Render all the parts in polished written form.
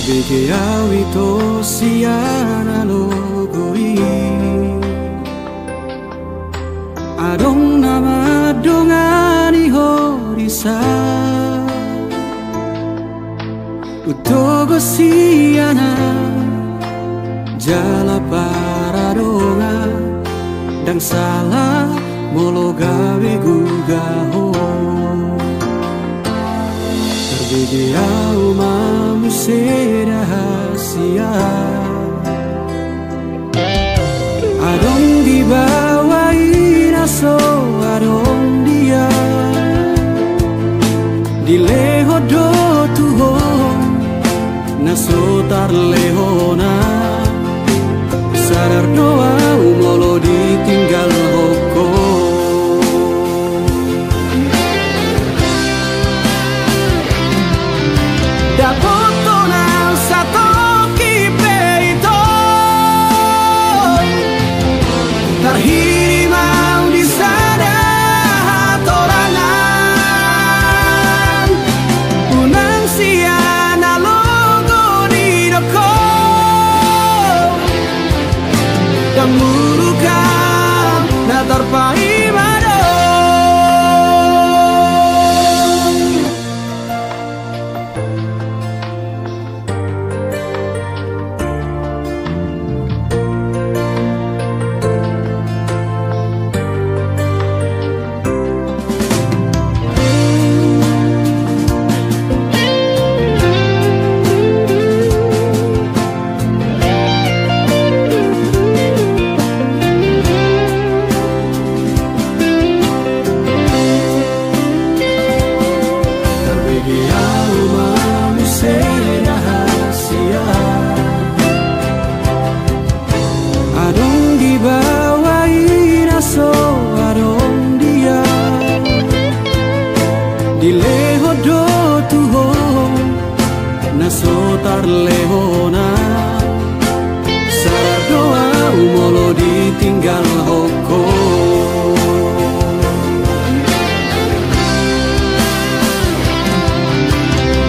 Begeawi to siana logoi Adong nama dongani horisa Utogo siana Jala paradonga Dang salah molo gawe gugaho Terbegeau mamu rahasia Adong dibawain aso adong dia Dileho do tuho naso tar lehona Sadar doa umolo ditinggal hoko Terhirimau di sana torangan Unang siana logo di doko Dan mulukan na terpai mado Dileho do tuho naso tar lehona Sadar doa umolo ditinggal hoko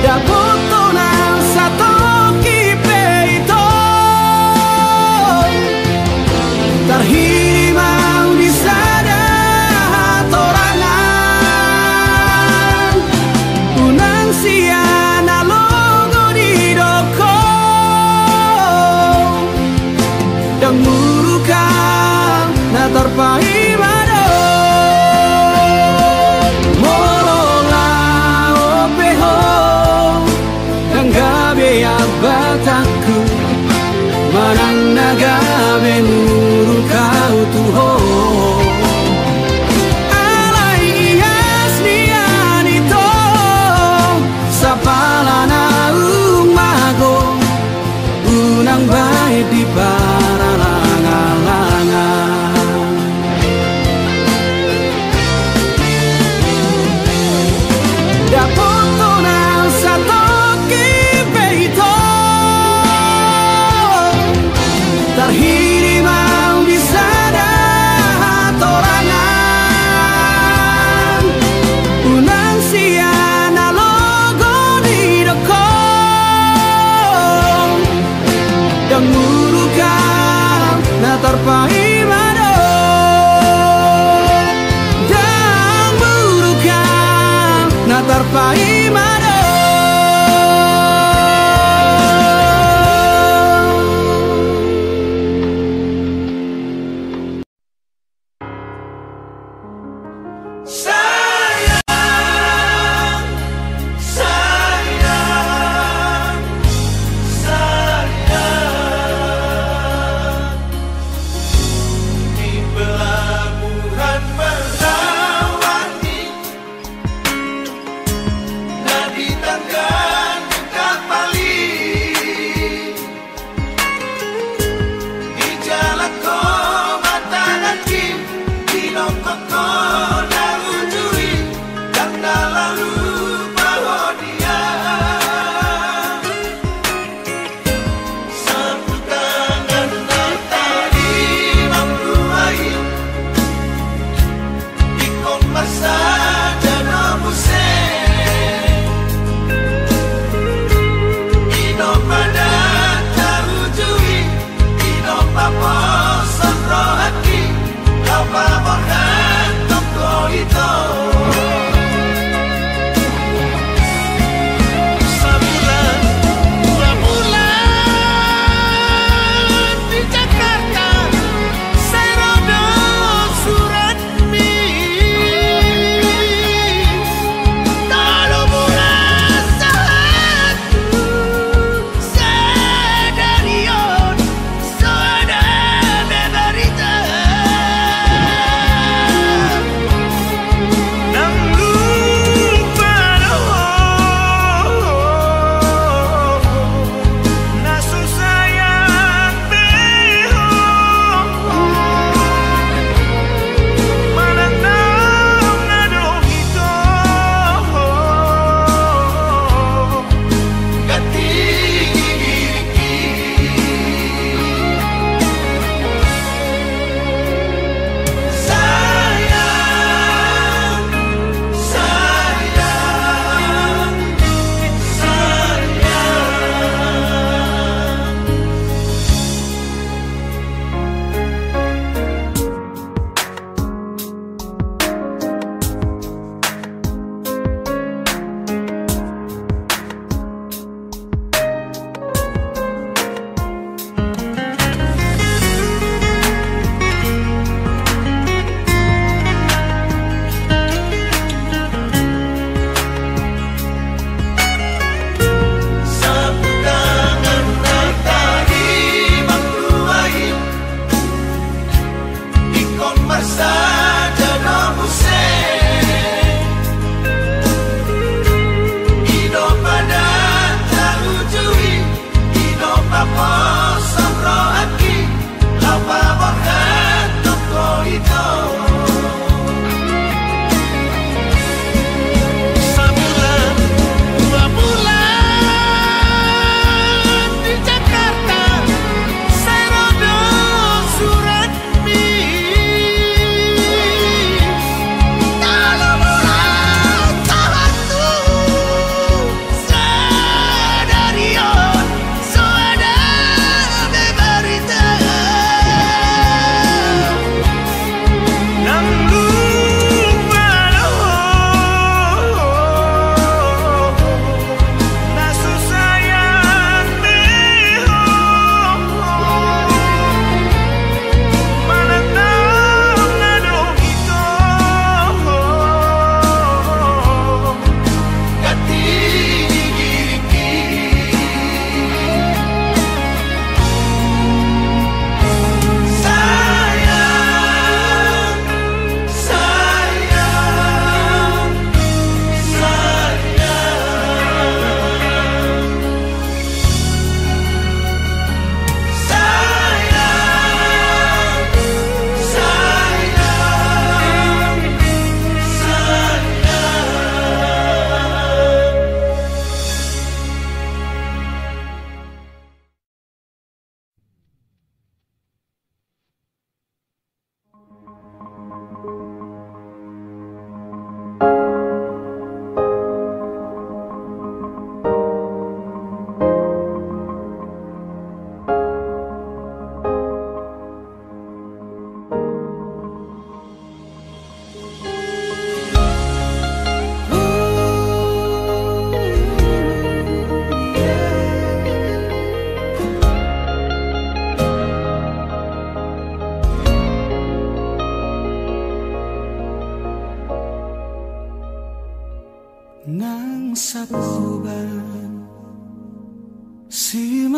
Dapoto nang satoki mataku Marang nagabe nuru kau tuho Alai ias niani to Sapalana umago Unang baik di paralangan-langan Dapoto na sa toki beito Tarhiri mau bisa dah torangan Unang siana logo di dokong Dan murukan na tarpai mado Dan murukan na tarpai mado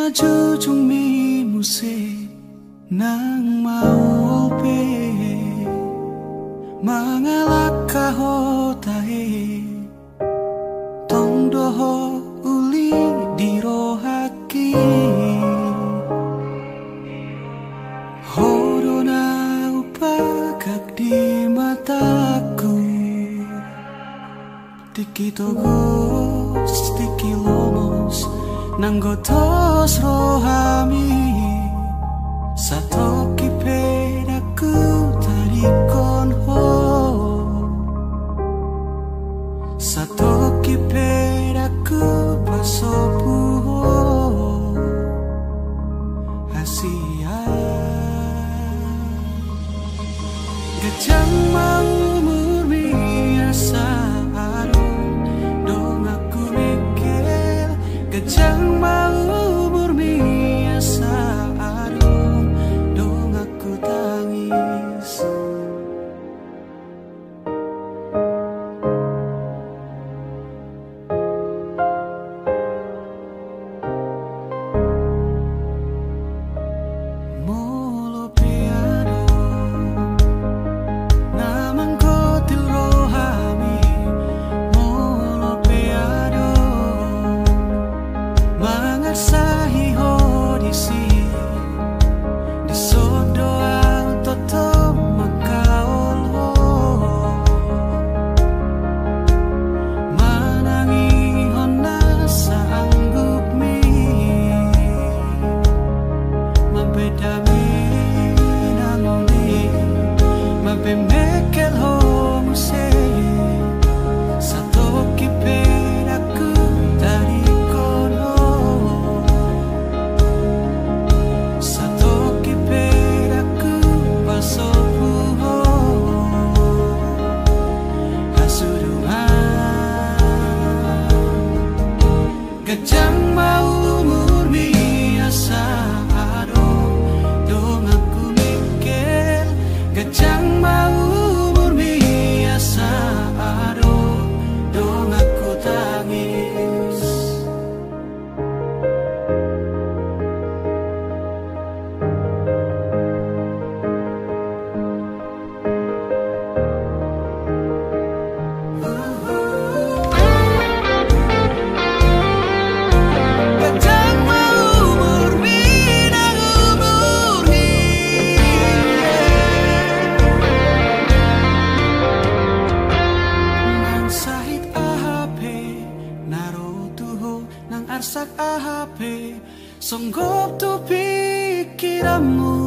jujung mi muse nang mau pe mangalak kahotahe tong doho uli dirohaki horona upagak di mataku tiki togos tiki lomos nanggotos rohami satoki pedaku tarikon ho satoki pedaku pasopu ho hasia gajang mau murmi asa aron dong aku mikir gajang mau murmi asa aron dong aku tangis molo piano namang kotil rohami molo piano mangarsahi hodisi di sodoang toto makaol ho manangi hona sa anggup mi mabedami nangoni mabemekel ho muse satoki pedaku dari kono satoki pedaku pasopu ho hasurungan gajang mau murmi asa aron dong aku mikir gajang mau murmi asa aron dong aku tangis gajang mau murmi nang murni nang sahit ahape narotuho nang arsak ahape songgop tu pikiranmu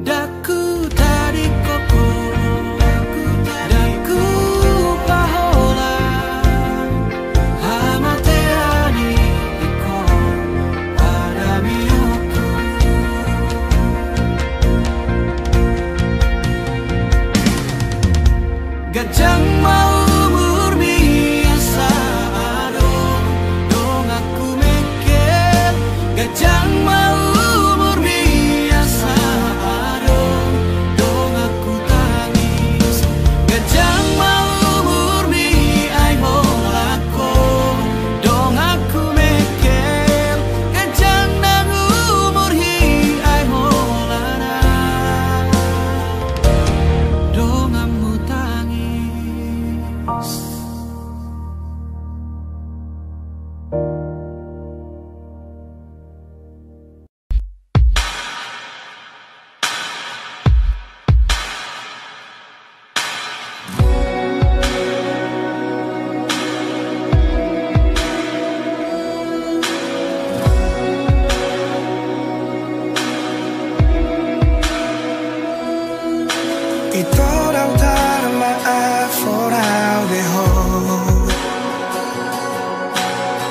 daku dari koko daku pahola hamateani iko pada mioku gajang mau murmi asa aron dong aku mikir gajang mau murmi asa aron dong aku tangis gajang mau murmi ai molako dong aku mikir gajang nang umurhi ai molana dong amu tangis Ito daw maaf orang deho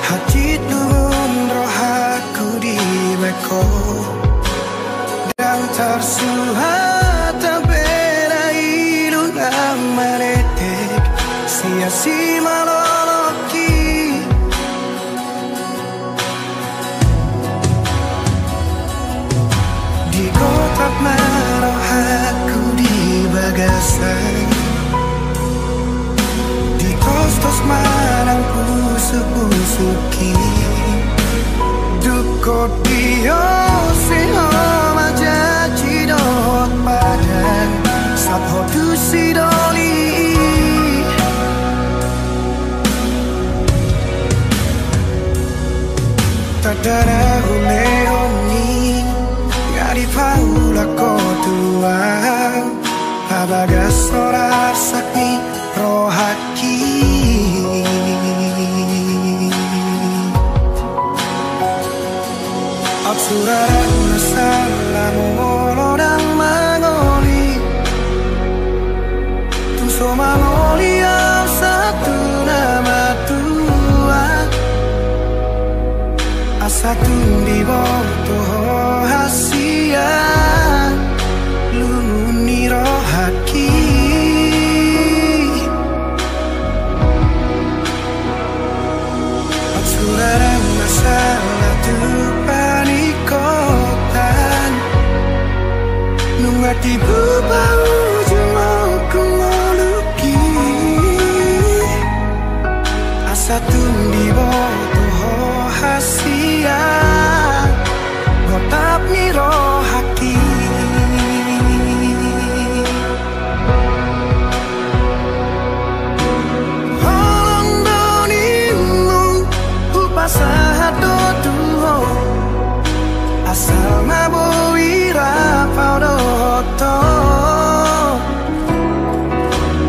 Hatid nun rohaku di beko Dan tersuhat tabera ilung amaretek Sia-si maloloki Di kotak marohaku di bagasan Di kostos marang pusuki Kodio seho majaji dot badan Sapho tu sidoli Tadara hune oni Ngari paula kotua Abaga sorar sakni rohaki Absurara masalah molodang mangoli Tu somaloli au satu nama tua Asatu di boto hasia Luni rohaki Absurara masalah tu Nungati bubau jumau kumoluki Asa tundi boto hasia Gotap ni rohaki Holong donimu Upasahat do tuho Asal mabowira paudoto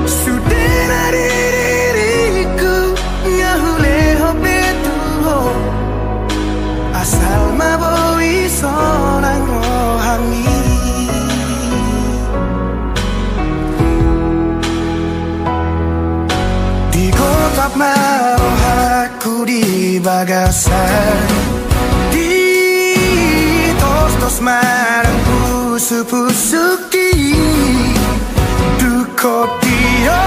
Sudena diriku Ngahuleho betuho Asal mabowi sonang rohani Digotap marohaku di bagasan Tos marang pusu-pusuki Duko dio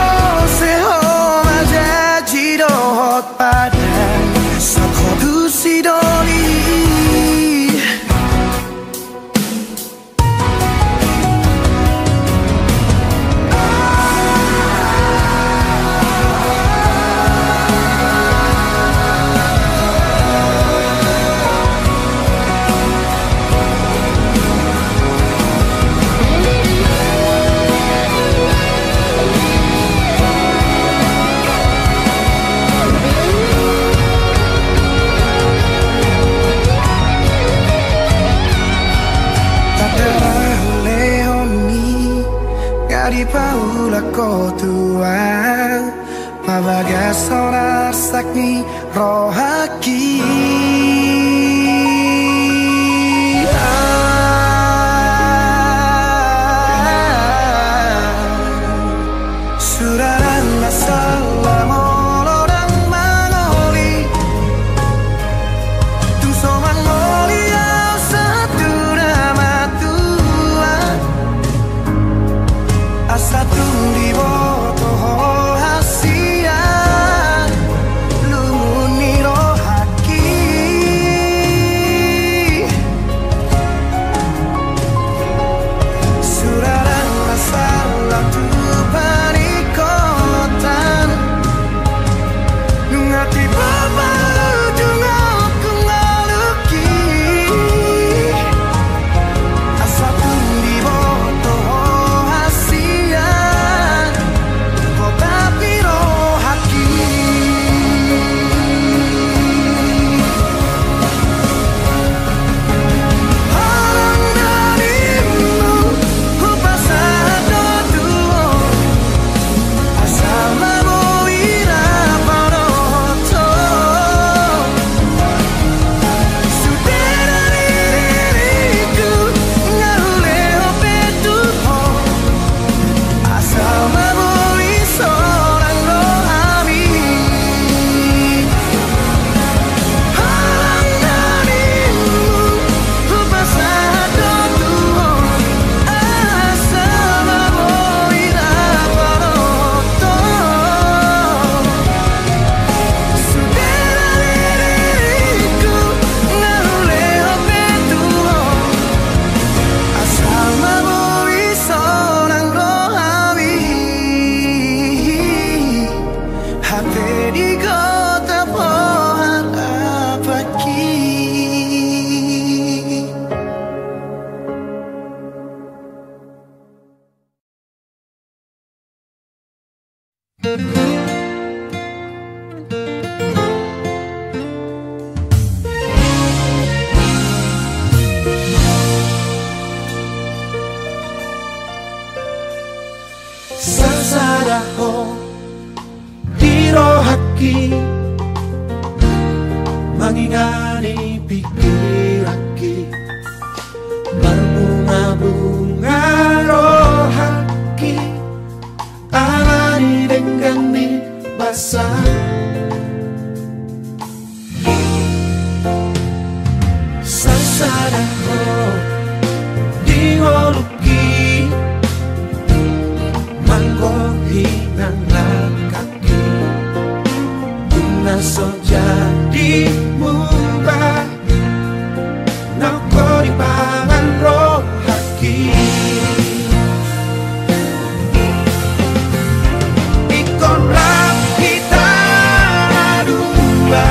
seho majaji dohot padan Sakho tu sidoli Di paula kotua Mabaga sonar sakni rohaki Suraran masalah molodang mangoli Tung soman ngoli au satu nama tua Asatu di boto hasia Lumuni rohaki haki mengingani pikiraki berbunga-bunga rohaki alani dengan basah sasadaho dingoluki manggohi kaki so jadi mubah nako di pangan roh haki ikon rap kita dua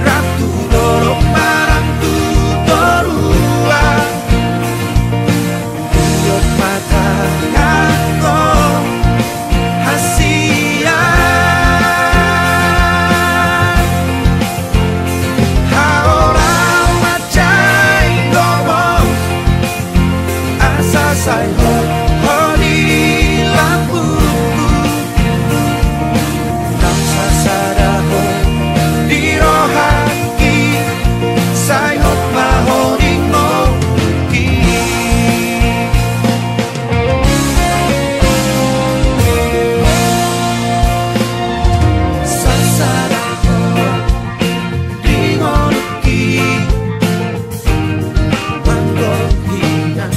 ratu dorok marang tu dorua yot mata ngako hasia say ho di lampuku nam sasadaho di rohaki say ho mahoring moki sasadaho di ngoluki manggohi yang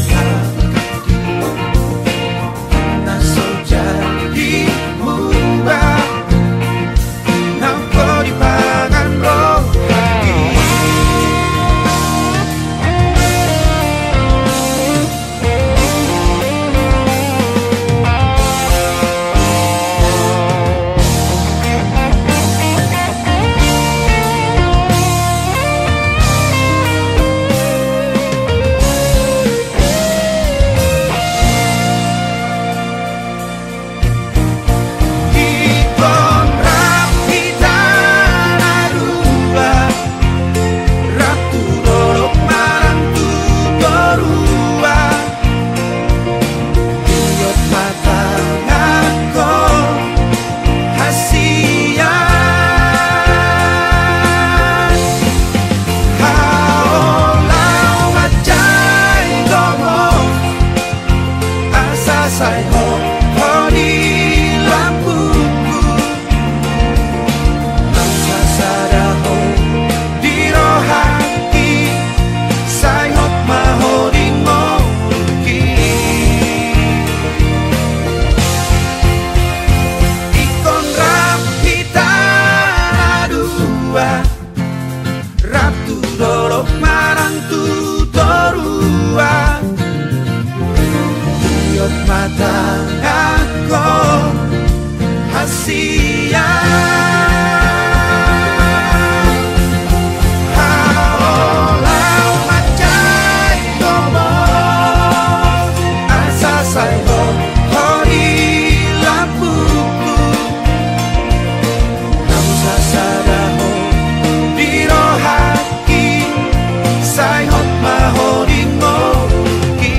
say ho di lampuku nam sasadaho di rohaki say ho mahoring moki ikon rap kita dua ratu dorok marang tu dorua mata aku hasia halau macai gomo asa say ho di lampuku nam sasadaho di rohaki say ho mahoring moki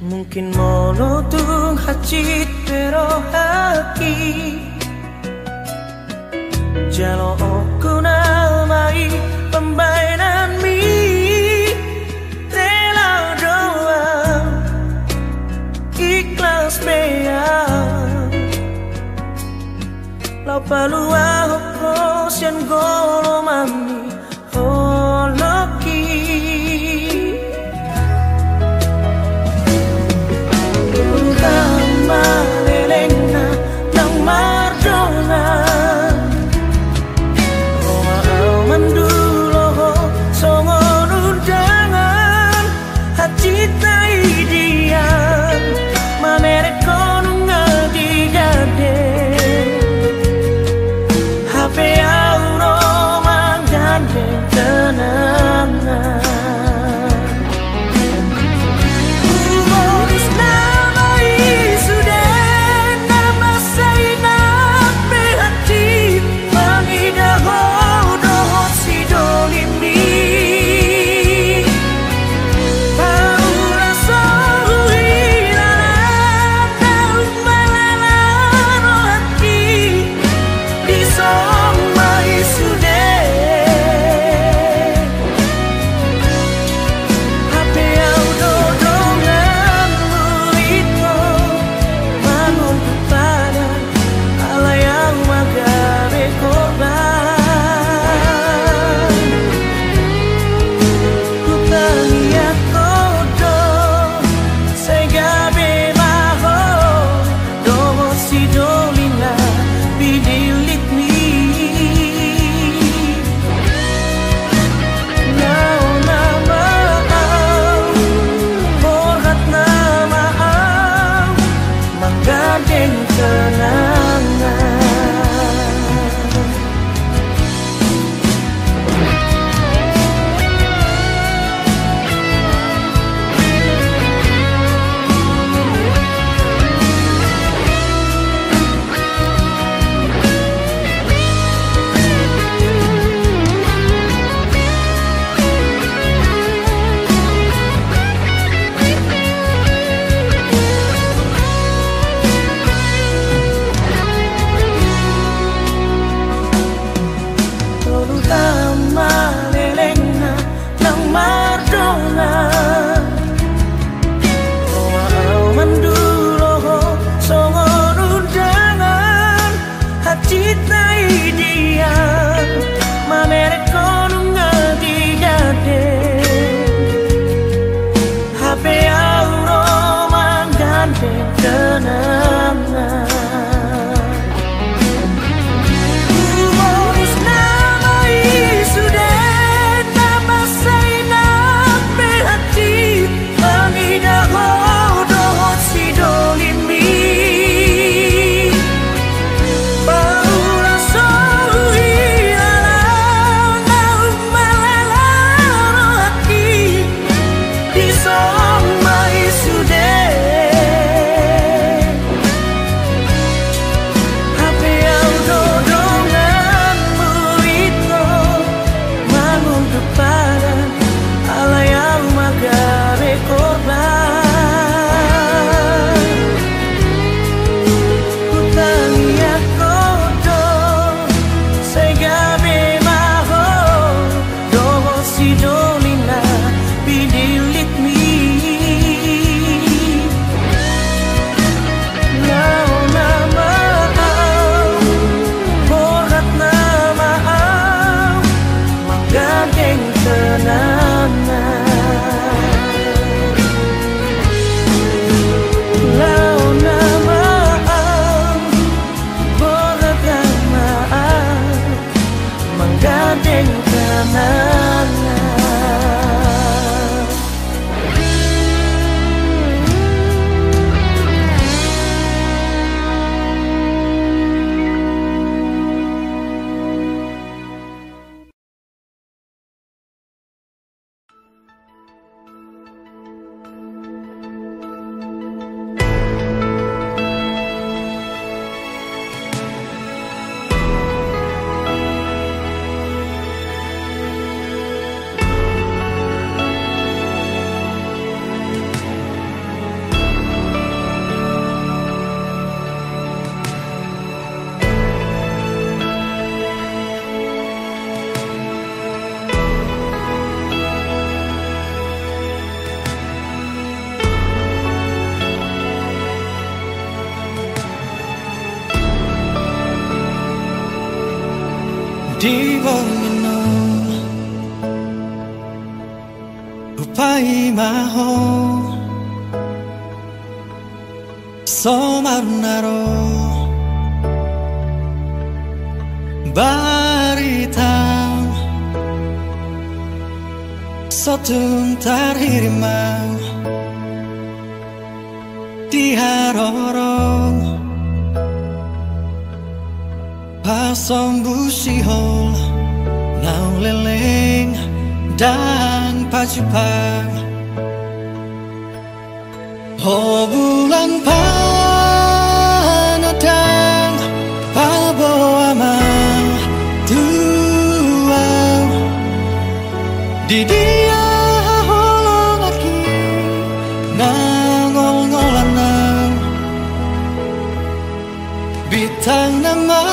Mungkin monotung hacit pero haki Jalo aku namai pembainan mi Rela doa ikhlas bea Lau palua hoko sian golo mami holoki Malelena ng Mardona Roma au mandulo songon undangan hati taidian manere konung ngadigade HP au Roma gande di bongino upai maho somarnaro baritang sotung tarhirimau diharorong pasong busihol nau leleng dan pacupang oh bulan panadang paboama tuau di dia holong aki nangol-ngolanang bitang nama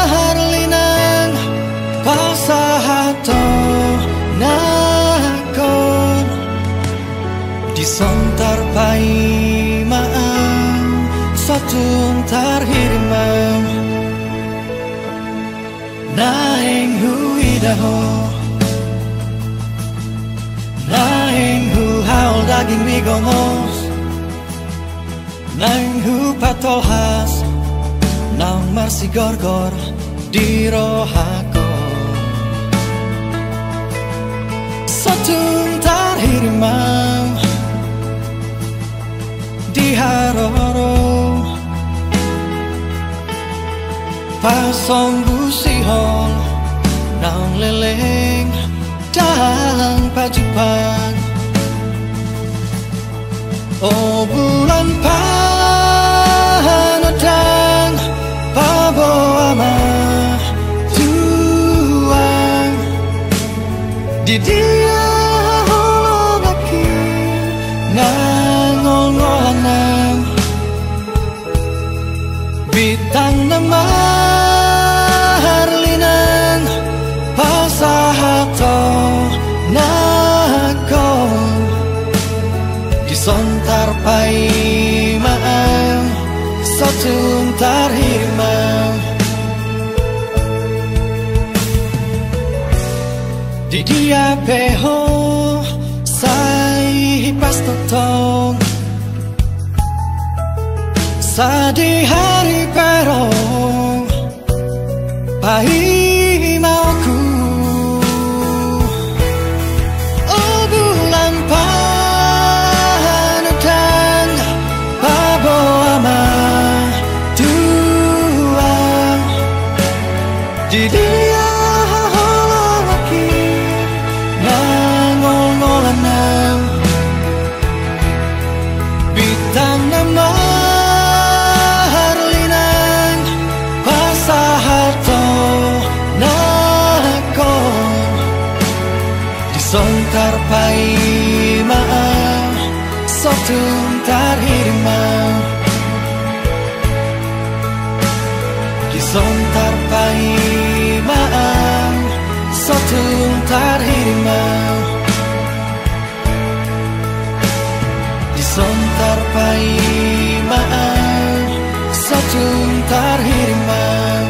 harlinang pasahato nakon disontar pai maang sotung tarhirimang naing huidaho naing hu haul daging migomos naing hu patolhas naung marsi gorgor di rohako sotung tarhirimang di haroro pasong busihol naung leleng dan pacupang oh bulan panadang paboama tuang di dia holong aki nangol-ngolanang bitang nama harlinang pasahato nakon disontar pai maang sotung tarhirimang di dia peho sai pas totong sadi hari perong pai mauku oh bulan panadang paboama tuang di dia holong aki nangol-ngolanang bitang nama harlinang pasahato nakon disontar pai maang sotung tarhirimang disontar pai maang sotung tarhirimang disontar pai maang sotung tarhirimang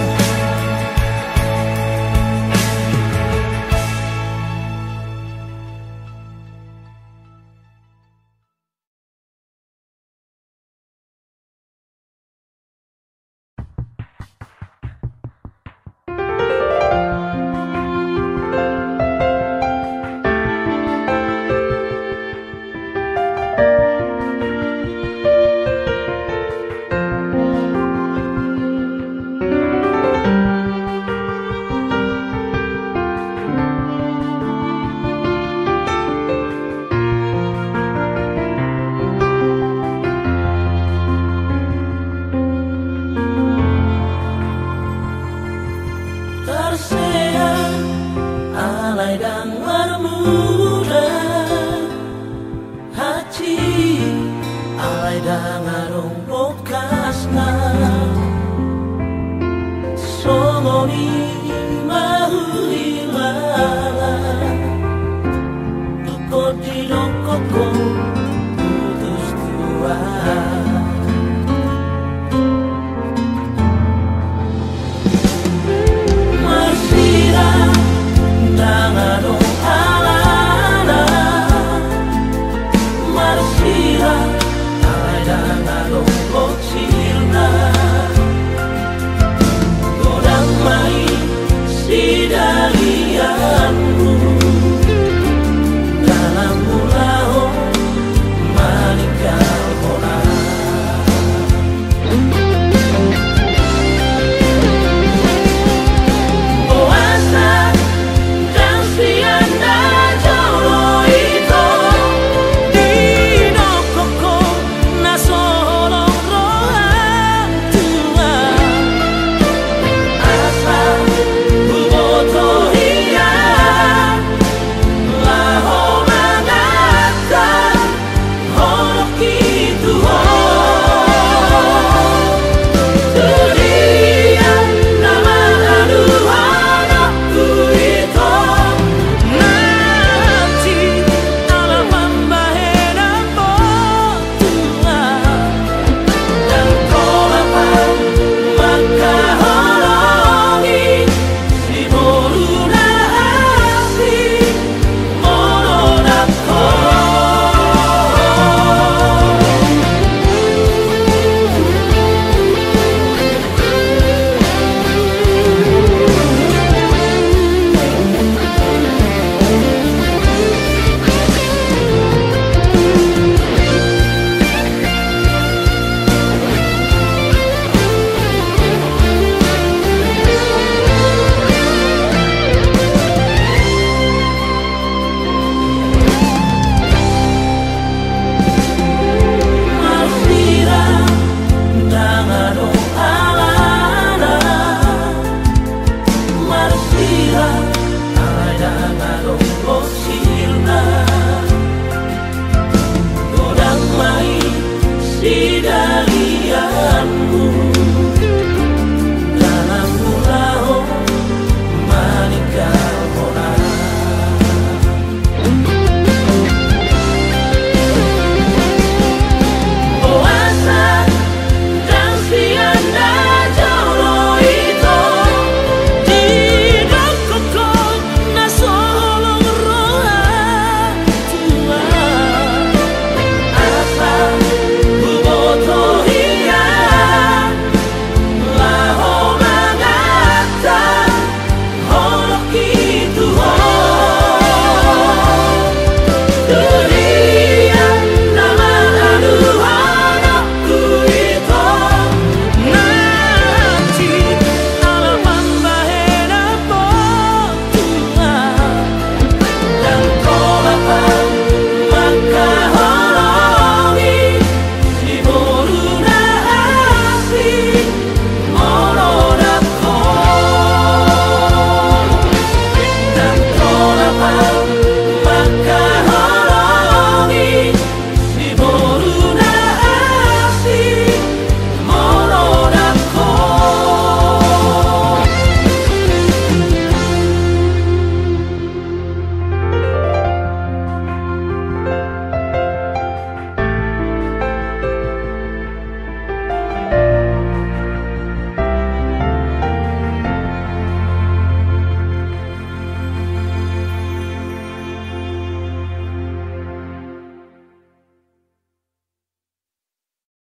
Songoni